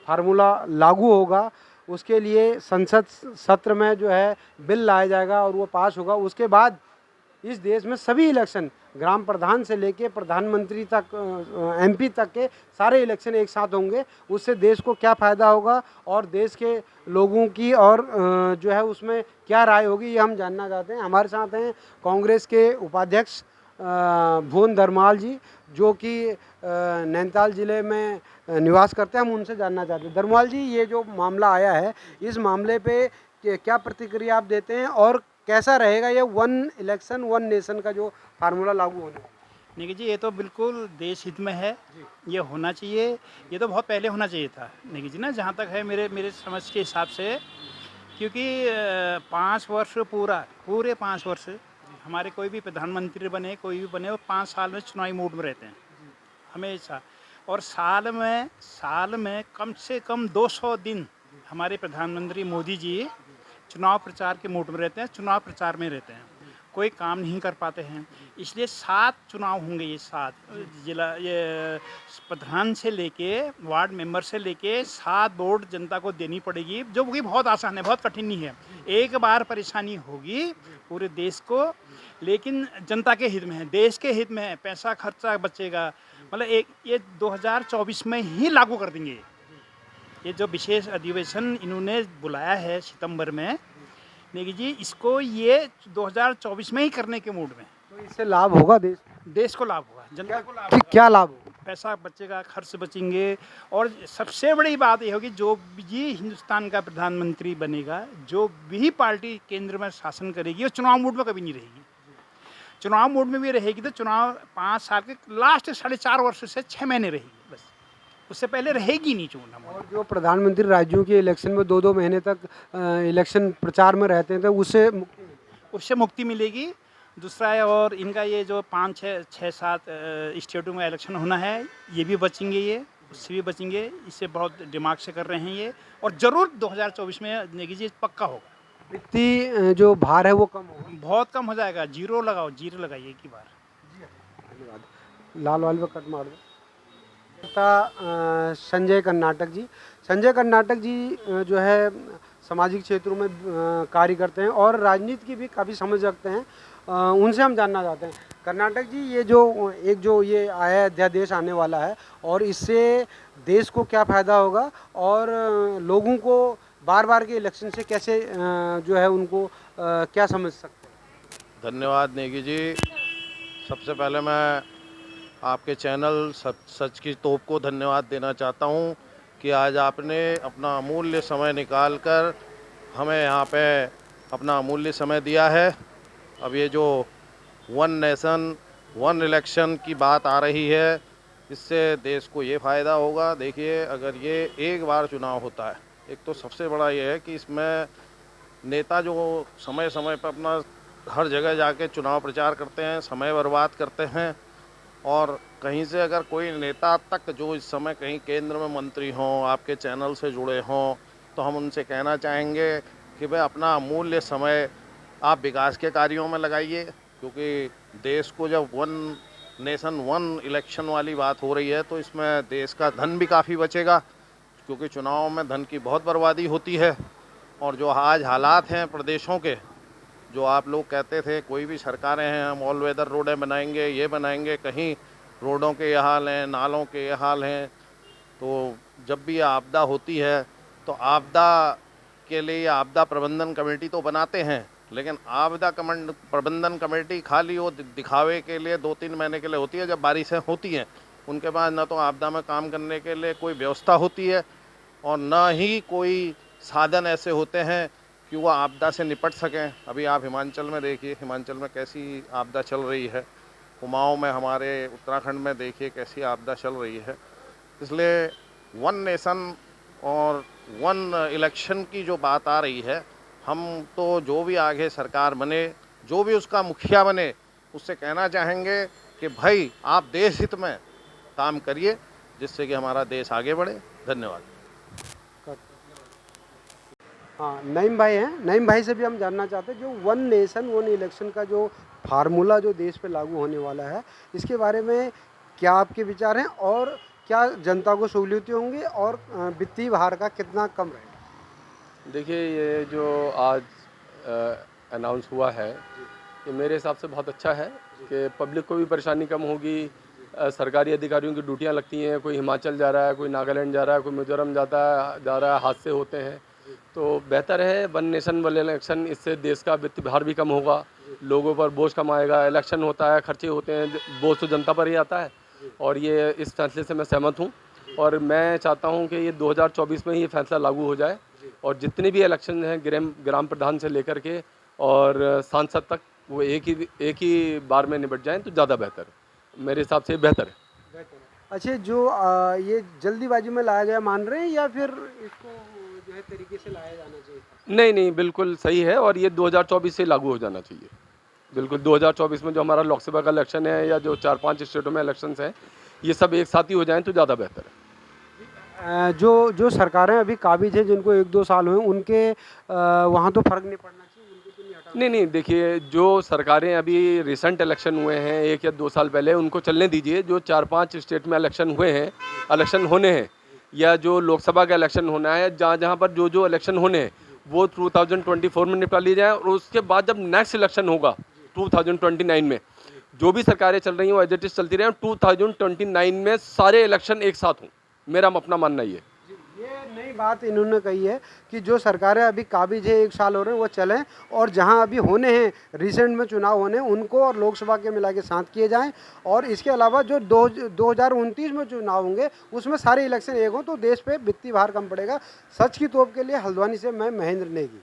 Formula लागू होगा, उसके लिए संसद सत्र में जो है बिल लाया जाएगा और वो पास होगा। उसके बाद इस देश में सभी इलेक्शन, ग्राम प्रधान से लेके प्रधानमंत्री तक, एमपी तक के सारे इलेक्शन एक साथ होंगे। उससे देश को क्या फ़ायदा होगा और देश के लोगों की और जो है उसमें क्या राय होगी, ये हम जानना चाहते हैं। हमारे साथ हैं कांग्रेस के उपाध्यक्ष भुवन दरमाल जी, जो कि नैनीताल ज़िले में निवास करते हैं। हम उनसे जानना चाहते हैं। दरमाल जी, ये जो मामला आया है, इस मामले पे क्या प्रतिक्रिया आप देते हैं और कैसा रहेगा ये वन इलेक्शन वन नेशन का जो फार्मूला लागू होने वाला है? निखिल जी, ये तो बिल्कुल देश हित में है, ये होना चाहिए। ये तो बहुत पहले होना चाहिए था निखिल जी ना, जहाँ तक है मेरे मेरे समझ के हिसाब से। क्योंकि 5 वर्ष पूरे 5 वर्ष हमारे कोई भी प्रधानमंत्री बने, कोई भी बने, वो 5 साल में चुनावी मूड में रहते हैं हमेशा। और साल में कम से कम 200 दिन हमारे प्रधानमंत्री मोदी जी चुनाव प्रचार के मूड में रहते हैं, चुनाव प्रचार में रहते हैं, कोई काम नहीं कर पाते हैं। इसलिए 7 चुनाव होंगे, ये 7 जिला, ये प्रधान से लेके वार्ड मेंबर से लेके 7 वोट जनता को देनी पड़ेगी, जो कि बहुत आसान है, बहुत कठिन नहीं है। एक बार परेशानी होगी पूरे देश को, लेकिन जनता के हित में है, देश के हित में है, पैसा खर्चा बचेगा। मतलब एक ये 2024 में ही लागू कर देंगे। ये जो विशेष अधिवेशन इन्होंने बुलाया है सितंबर में, नेगी जी, इसको ये 2024 में ही करने के मूड में। तो इससे लाभ होगा देश को लाभ होगा, जनता को लाभ कि होगा। क्या लाभ होगा? पैसा बचेगा, खर्च बचेंगे। और सबसे बड़ी बात ये होगी, जो भी हिंदुस्तान का प्रधानमंत्री बनेगा, जो भी पार्टी केंद्र में शासन करेगी, वो चुनाव मूड में कभी नहीं रहेगी। चुनाव मूड में भी रहेगी तो चुनाव 5 साल के लास्ट 4.5 वर्ष से 6 महीने रहेगी, बस उससे पहले रहेगी नहीं चुनाव। और जो प्रधानमंत्री राज्यों के इलेक्शन में 2-2 महीने तक इलेक्शन प्रचार में रहते हैं, तो उससे मुक्ति मिलेगी। दूसरा है, और इनका ये जो 5, 6, 7 स्टेटों में इलेक्शन होना है, ये भी बचेंगे, ये उससे भी बचेंगे। इससे बहुत दिमाग से कर रहे हैं ये, और ज़रूर 2024 में नेगी जी पक्का होगा। वित्तीय जो भार है वो कम होगा, बहुत कम हो जाएगा। जीरो लगाओ, जीरो लगाइए एक ही बार। धन्यवाद। लाल वाले पे कट मार दो। संजय कर्नाटक जी, संजय कर्नाटक जी जो है सामाजिक क्षेत्रों में कार्य करते हैं और राजनीति की भी काफ़ी समझ रखते हैं। उनसे हम जानना चाहते हैं, कर्नाटक जी, ये जो ये आया अध्यादेश आने वाला है, और इससे देश को क्या फ़ायदा होगा और लोगों को बार बार के इलेक्शन से कैसे जो है उनको क्या समझ सकते हैं? धन्यवाद नेगी जी। सबसे पहले मैं आपके चैनल सच की तोप को धन्यवाद देना चाहता हूं कि आज आपने अपना अमूल्य समय निकाल कर हमें यहाँ पे अपना अमूल्य समय दिया है। अब ये जो वन नेशन वन इलेक्शन की बात आ रही है, इससे देश को ये फ़ायदा होगा। देखिए, अगर ये एक बार चुनाव होता है, एक तो सबसे बड़ा ये है कि इसमें नेता जो समय समय पर अपना हर जगह जाके चुनाव प्रचार करते हैं, समय बर्बाद करते हैं, और कहीं से अगर कोई नेता तक जो इस समय कहीं केंद्र में मंत्री हों, आपके चैनल से जुड़े हों, तो हम उनसे कहना चाहेंगे कि भाई अपना अमूल्य समय आप विकास के कार्यों में लगाइए। क्योंकि देश को जब वन नेशन वन इलेक्शन वाली बात हो रही है, तो इसमें देश का धन भी काफ़ी बचेगा, क्योंकि चुनाव में धन की बहुत बर्बादी होती है। और जो आज हालात हैं प्रदेशों के, जो आप लोग कहते थे कोई भी सरकारें हैं हम ऑल वेदर रोडें बनाएंगे, ये बनाएंगे, कहीं रोडों के ये हाल हैं, नालों के ये हाल हैं। तो जब भी आपदा होती है, तो आपदा के लिए आपदा प्रबंधन कमेटी तो बनाते हैं, लेकिन आपदा प्रबंधन कमेटी खाली वो दिखावे के लिए 2-3 महीने के लिए होती है। जब बारिशें होती हैं, उनके बाद न तो आपदा में काम करने के लिए कोई व्यवस्था होती है, और न ही कोई साधन ऐसे होते हैं कि वो आपदा से निपट सकें। अभी आप हिमाचल में देखिए, हिमाचल में कैसी आपदा चल रही है, कुमाऊं में, हमारे उत्तराखंड में देखिए कैसी आपदा चल रही है। इसलिए वन नेशन और वन इलेक्शन की जो बात आ रही है, हम तो जो भी आगे सरकार बने, जो भी उसका मुखिया बने, उससे कहना चाहेंगे कि भाई आप देश हित में काम करिए, जिससे कि हमारा देश आगे बढ़े। धन्यवाद। हाँ, नईम भाई हैं, नईम भाई से भी हम जानना चाहते हैं, जो वन नेशन वन इलेक्शन का जो फार्मूला जो देश पे लागू होने वाला है, इसके बारे में क्या आपके विचार हैं और क्या जनता को सहूलियतें होंगी और वित्तीय भार का कितना कम रहेगा? देखिए, ये जो आज अनाउंस हुआ है, ये मेरे हिसाब से बहुत अच्छा है कि पब्लिक को भी परेशानी कम होगी। सरकारी अधिकारियों की ड्यूटियां लगती हैं, कोई हिमाचल जा रहा है, कोई नागालैंड जा रहा है, कोई मिजोरम जा रहा है, हादसे होते हैं। तो बेहतर है वन नेशन वन इलेक्शन, इससे देश का वित्तीय भार भी कम होगा, लोगों पर बोझ कम आएगा। इलेक्शन होता है, खर्चे होते हैं, बोझ तो जनता पर ही आता है, और ये इस फैसले से मैं सहमत हूँ। और मैं चाहता हूँ कि ये 2024 में ही ये फैसला लागू हो जाए, और जितने भी इलेक्शन हैं ग्राम प्रधान से लेकर के और सांसद तक, वो एक ही बार में निपट जाएं तो ज़्यादा बेहतर है। मेरे हिसाब से बेहतर है। अच्छा, जो ये जल्दीबाजी में लाया गया मान रहे हैं या फिर इसको जो है तरीके से लाया जाना चाहिए? नहीं नहीं, बिल्कुल सही है, और ये 2024 से लागू हो जाना चाहिए। बिल्कुल 2024 में जो हमारा लोकसभा का इलेक्शन है, या जो 4-5 स्टेटों में इलेक्शंस हैं, ये सब एक साथ ही हो जाएं तो ज़्यादा बेहतर है। जो सरकारें अभी काबिज हैं, जिनको 1-2 साल हुए, उनके वहाँ तो फर्क नहीं पड़ना चाहिए, उनको तो नहीं हटाना? नहीं नहीं, देखिए, जो सरकारें अभी रिसेंट इलेक्शन हुए हैं 1 या 2 साल पहले, उनको चलने दीजिए। जो 4-5 स्टेट में इलेक्शन हुए हैं, इलेक्शन होने हैं, या जो लोकसभा का इलेक्शन होना है, जहाँ जहाँ पर जो इलेक्शन होने हैं, वो 2024 में निपटा लिए जाएँ। और उसके बाद जब नेक्स्ट इलेक्शन होगा 2029 में, जो भी सरकारें चल रही हैं वो एज इट इज़ चलती रहें। 2029 में सारे इलेक्शन एक साथ हों, मेरा अपना मानना ये है। ये नई बात इन्होंने कही है कि जो सरकारें अभी काबिज है 1 साल हो रहे हैं, वो चलें, और जहां अभी होने हैं, रिसेंट में चुनाव होने हैं, उनको और लोकसभा के मिला के साथ किए जाएं। और इसके अलावा जो 2029 में चुनाव होंगे, उसमें सारे इलेक्शन एक हों, तो देश पे वित्तीय भार कम पड़ेगा। सच की तोप के लिए हल्द्वानी से मैं महेंद्र नेगी।